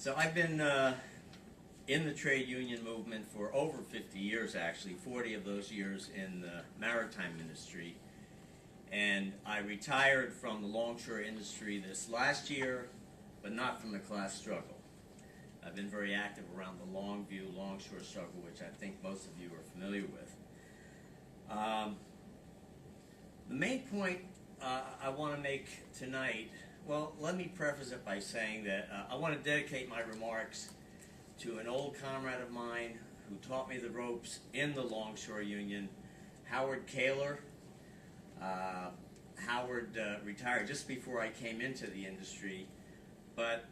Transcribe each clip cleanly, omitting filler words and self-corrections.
So I've been in the trade union movement for over 50 years, actually, 40 of those years in the maritime industry. And I retired from the longshore industry this last year, but not from the class struggle. I've been very active around the Longshore struggle, which I think most of you are familiar with. The main point I want to make tonight, well, let me preface it by saying that I want to dedicate my remarks to an old comrade of mine who taught me the ropes in the Longshore Union, Howard Kaler. Howard retired just before I came into the industry, but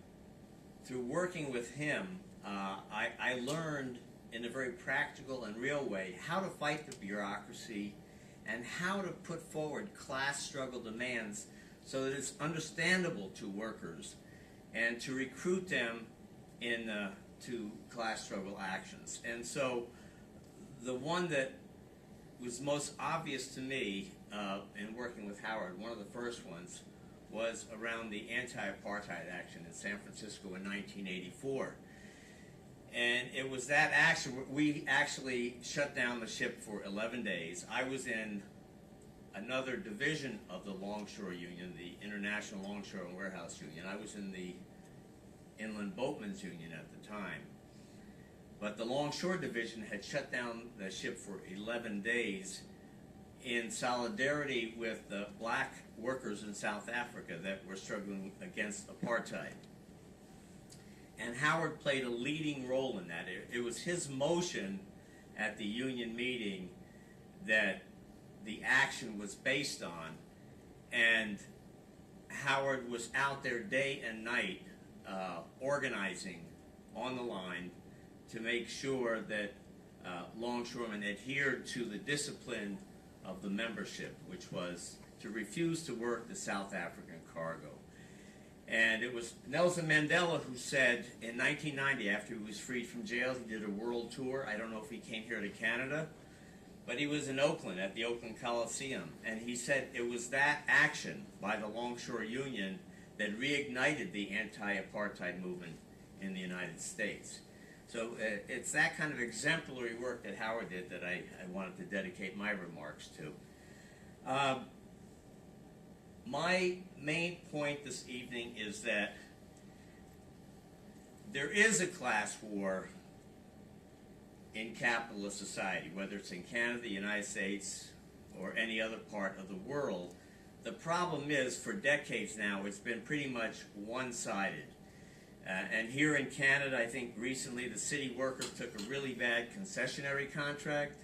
through working with him, I learned in a very practical and real way how to fight the bureaucracy and how to put forward class struggle demands so that it's understandable to workers and to recruit them to class struggle actions. And so the one that was most obvious to me in working with Howard, one of the first ones, was around the anti-apartheid action in San Francisco in 1984. And it was that action, we actually shut down the ship for 11 days. I was in another division of the Longshore Union, the International Longshore and Warehouse Union. I was in the Inland Boatmen's Union at the time. But the Longshore division had shut down the ship for 11 days in solidarity with the black workers in South Africa that were struggling against apartheid. And Howard played a leading role in that. It was his motion at the union meeting that the action was based on, and Howard was out there day and night organizing on the line to make sure that longshoremen adhered to the discipline of the membership, which was to refuse to work the South African cargo. And it was Nelson Mandela who said in 1990, after he was freed from jail, he did a world tour. I don't know if he came here to Canada, but he was in Oakland at the Oakland Coliseum, and he said it was that action by the Longshore Union that reignited the anti-apartheid movement in the United States. So it's that kind of exemplary work that Howard did that I wanted to dedicate my remarks to. My main point this evening is that there is a class war in capitalist society, whether it's in Canada, the United States, or any other part of the world. The problem is, for decades now, it's been pretty much one-sided. And here in Canada, I think recently the city workers took a really bad concessionary contract.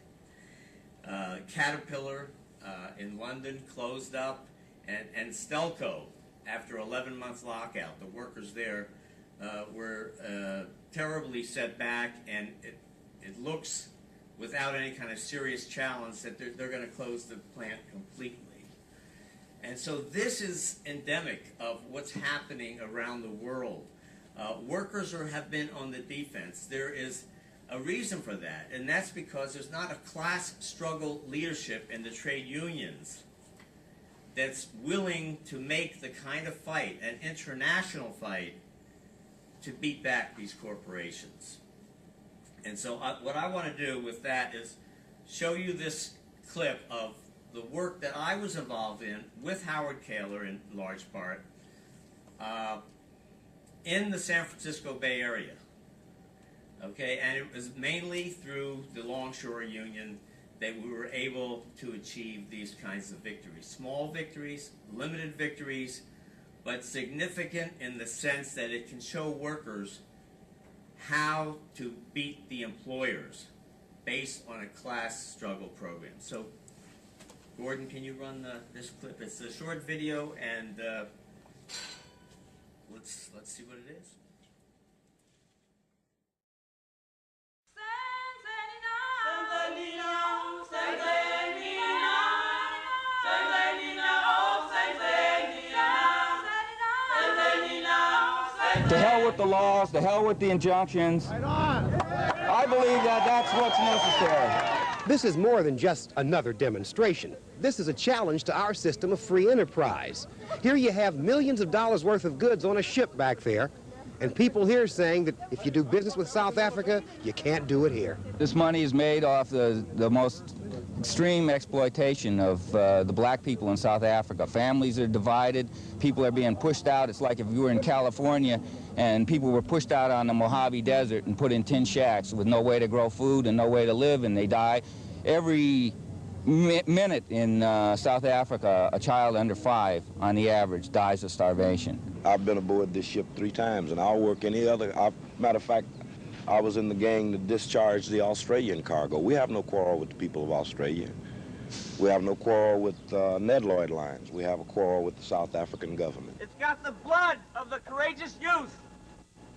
Caterpillar in London closed up, and Stelco, after 11 months lockout, the workers there were terribly set back, and it looks, without any kind of serious challenge, that they're going to close the plant completely. And so this is endemic of what's happening around the world. Workers have been on the defense. There is a reason for that, and that's because there's not a class struggle leadership in the trade unions that's willing to make the kind of fight, an international fight, to beat back these corporations. And so what I want to do with that is show you this clip of the work that I was involved in with Howard Kaler in large part in the San Francisco Bay Area. Okay, and it was mainly through the Longshore Union that we were able to achieve these kinds of victories. Small victories, limited victories, but significant in the sense that it can show workers how to beat the employers based on a class struggle program. So, Gordon, can you run this clip? It's a short video, and let's see what it is. To hell with the laws, to hell with the injunctions. I believe that that's what's necessary. This is more than just another demonstration. This is a challenge to our system of free enterprise. Here you have millions of dollars worth of goods on a ship back there, And people here saying that if you do business with South Africa, you can't do it here. This money is made off the most extreme exploitation of the black people in South Africa. Families are divided, people are being pushed out. It's like if you were in California and people were pushed out on the Mojave Desert and put in tin shacks with no way to grow food and no way to live, and they die. Every minute in South Africa, a child under 5 on the average dies of starvation. I've been aboard this ship 3 times, and I'll work any other. Matter of fact, I was in the gang that discharged the Australian cargo. We have no quarrel with the people of Australia. We have no quarrel with Ned Lloyd Lines. We have a quarrel with the South African government. It's got the blood of the courageous youth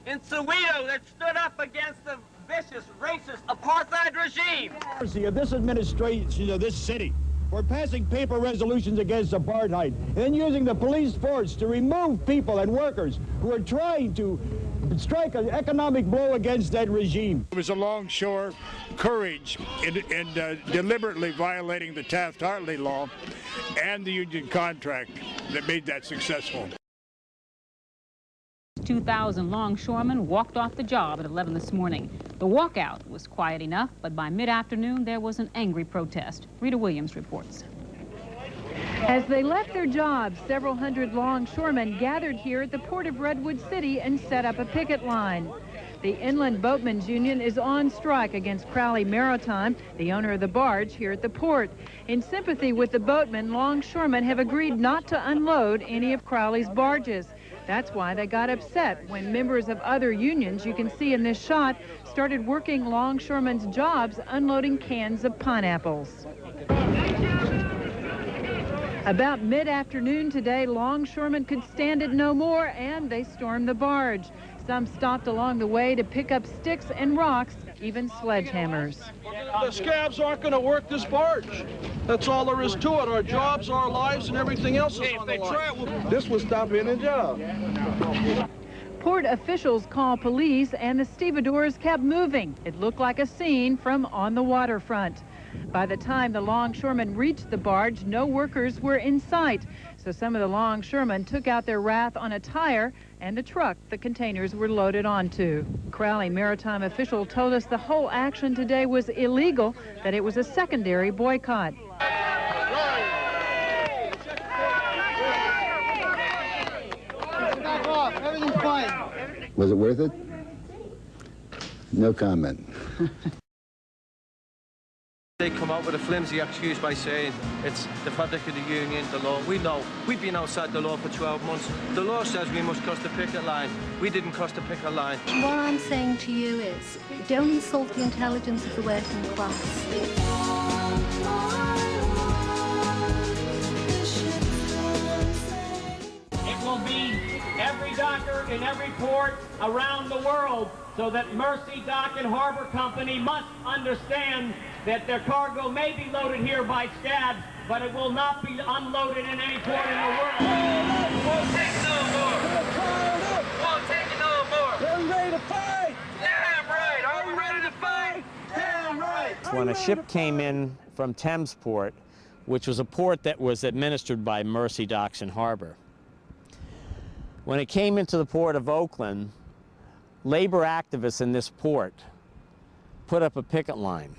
in Soweto that stood up against the vicious, racist apartheid regime. Of this administration of this city for passing paper resolutions against apartheid and using the police force to remove people and workers who are trying to strike an economic blow against that regime. It was a Longshore courage in deliberately violating the Taft-Hartley law and the union contract that made that successful. 2,000 longshoremen walked off the job at 11 this morning. The walkout was quiet enough, but by mid-afternoon there was an angry protest. Rita Williams reports. As they left their jobs, several hundred longshoremen gathered here at the port of Redwood City and set up a picket line. The Inland Boatmen's Union is on strike against Crowley Maritime, the owner of the barge here at the port. In sympathy with the boatmen, longshoremen have agreed not to unload any of Crowley's barges. That's why they got upset when members of other unions, you can see in this shot, started working longshoremen's jobs unloading cans of pineapples. About mid-afternoon today, longshoremen could stand it no more, and they stormed the barge. Some stopped along the way to pick up sticks and rocks, even sledgehammers. The scabs aren't going to work this barge. That's all there is to it. Our jobs, our lives, and everything else is on the line. This would stop any job. Port officials called police, and the stevedores kept moving. It looked like a scene from On the Waterfront. By the time the longshoremen reached the barge, no workers were in sight. So some of the longshoremen took out their wrath on a tire and the truck the containers were loaded onto. Crowley Maritime official told us the whole action today was illegal, that it was a secondary boycott. Everything's fine. Was it worth it? No comment. They come out with a flimsy excuse by saying it's the product of the union, the law. We know. We've been outside the law for 12 months. The law says we must cross the picket line. We didn't cross the picket line. What I'm saying to you is, don't insult the intelligence of the working class. It will be every docker in every port around the world, so that Mercy Dock and Harbor Company must understand that their cargo may be loaded here by scabs, but it will not be unloaded in any port in the world. Won't take no more. Won't take no more. Are we ready to fight? Damn right. Are we ready to fight? Damn right. When a ship came in from Thamesport, which was a port that was administered by Mercy Docks and Harbor, when it came into the port of Oakland, labor activists in this port put up a picket line,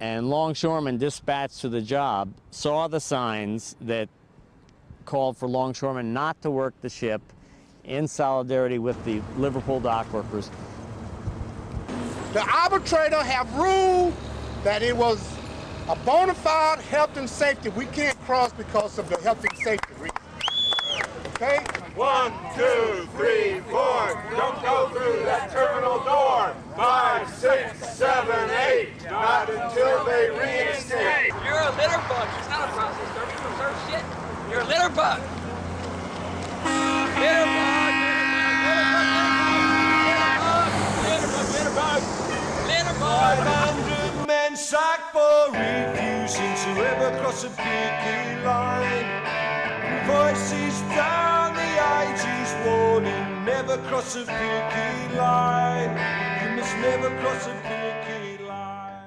and longshoremen dispatched to the job saw the signs that called for longshoremen not to work the ship in solidarity with the Liverpool dock workers. The arbitrator have ruled that it was a bona fide health and safety. We can't cross because of the health and safety reasons. Okay? 1, 2, 3, 4. Don't go through that terminal door. 5, 6, 7, 8. Not until they reinstate. You're a litter bug. It's not a process server. You don't serve shit. You're a litter bug. Litter bug. Litter bug. Litter bug. 500 men sacked for refusing to ever cross a picket line. Voices down the ages warning, never cross a picket line. You must never cross a picket line.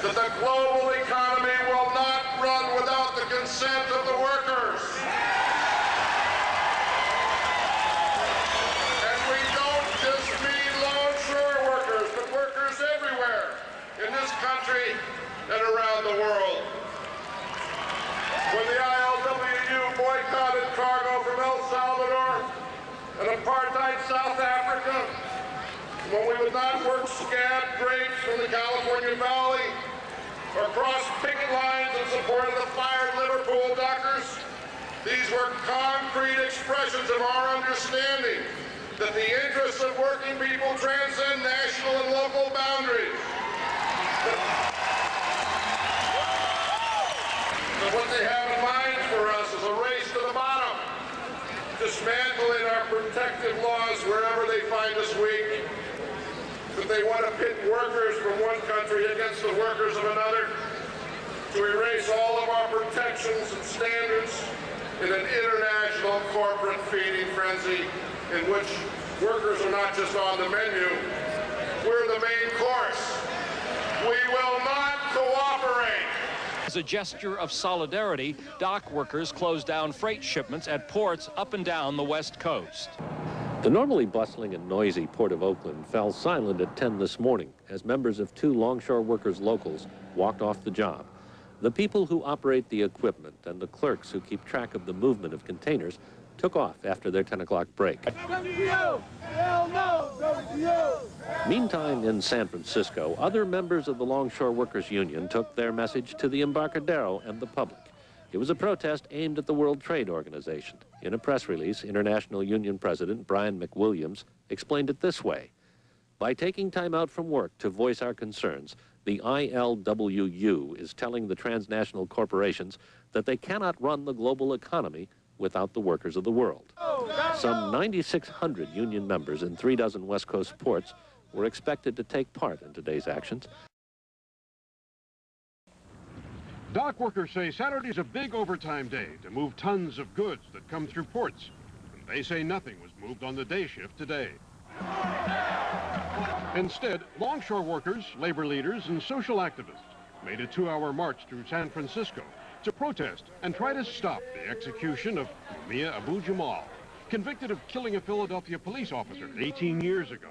That the global economy will not run without the consent of the workers. And we don't just mean Longshore workers, but workers everywhere in this country and around the world. When the ILWU boycotted cargo from El Salvador and apartheid South Africa, when we would not work scab grapes from the California Valley or cross picket lines in support of the fired Liverpool dockers, these were concrete expressions of our understanding that the interests of working people transcend national and local boundaries. But what they have in mind for us is a race to the bottom, dismantling our protective laws wherever they find us weak. That they want to pit workers from one country against the workers of another, to erase all of our protections and standards in an international corporate feeding frenzy in which workers are not just on the menu, we're the main course. We will not cooperate. As a gesture of solidarity, dock workers closed down freight shipments at ports up and down the West Coast. The normally bustling and noisy Port of Oakland fell silent at 10 this morning as members of 2 Longshore workers locals walked off the job. The people who operate the equipment and the clerks who keep track of the movement of containers took off after their 10 o'clock break. Meantime, in San Francisco, other members of the Longshore Workers Union took their message to the Embarcadero and the public. It was a protest aimed at the World Trade Organization. In a press release, International Union President Brian McWilliams explained it this way: by taking time out from work to voice our concerns, the ILWU is telling the transnational corporations that they cannot run the global economy without the workers of the world. Some 9,600 union members in 3 dozen West Coast ports were expected to take part in today's actions. Dock workers say Saturday's a big overtime day to move tons of goods that come through ports. And they say nothing was moved on the day shift today. Instead, Longshore workers, labor leaders, and social activists made a 2-hour march through San Francisco to protest and try to stop the execution of Mumia Abu-Jamal, convicted of killing a Philadelphia police officer 18 years ago.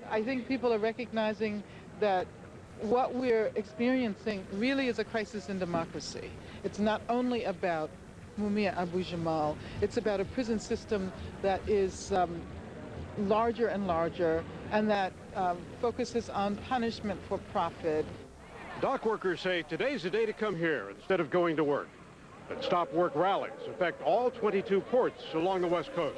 I think people are recognizing that what we're experiencing really is a crisis in democracy. It's not only about Mumia Abu-Jamal, it's about a prison system that is larger and larger and that focuses on punishment for profit. Dock workers say today's the day to come here instead of going to work. But stop work rallies affect all 22 ports along the West Coast.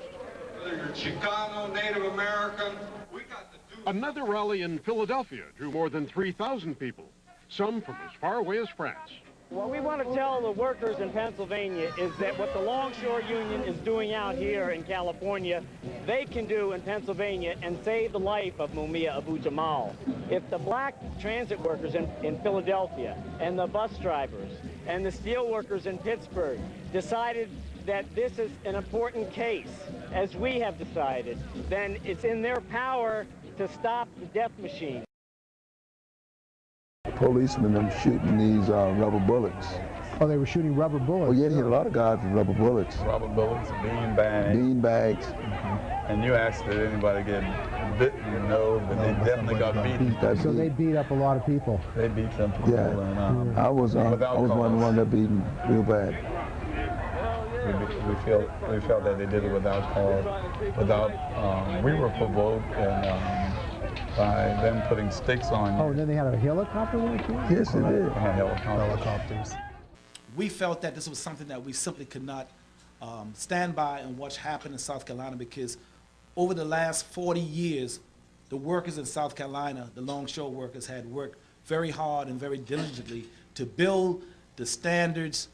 Whether you're Chicano, Native American, we got to do... Another rally in Philadelphia drew more than 3,000 people, some from as far away as France. What we want to tell the workers in Pennsylvania is that what the Longshore Union is doing out here in California, they can do in Pennsylvania and save the life of Mumia Abu-Jamal. If the black transit workers in Philadelphia and the bus drivers and the steel workers in Pittsburgh decided that this is an important case, as we have decided, then it's in their power to stop the death machine. Policemen are shooting these rubber bullets. Oh, they were shooting rubber bullets? Oh, yeah, they hit a lot of guys with rubber bullets. Rubber bullets, bean bags. Bean bags. And you asked did anybody get bitten? No, but they definitely got beaten. So they beat up a lot of people. They beat some people. Yeah, and, I was one that beat them real bad. We felt that they did it without cause, we were provoked and by them putting sticks on you. Oh, and then they had a helicopter there too? Yes, they did. They had helicopters. We felt that this was something that we simply could not stand by and watch happen in South Carolina, because over the last 40 years, the workers in South Carolina, the Longshore workers, had worked very hard and very diligently to build the standards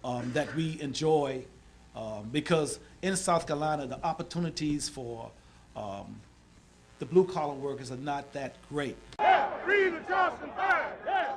that we enjoy, because in South Carolina, the opportunities for the blue-collar workers are not that great. Yeah, free the Johnson fire! Yeah.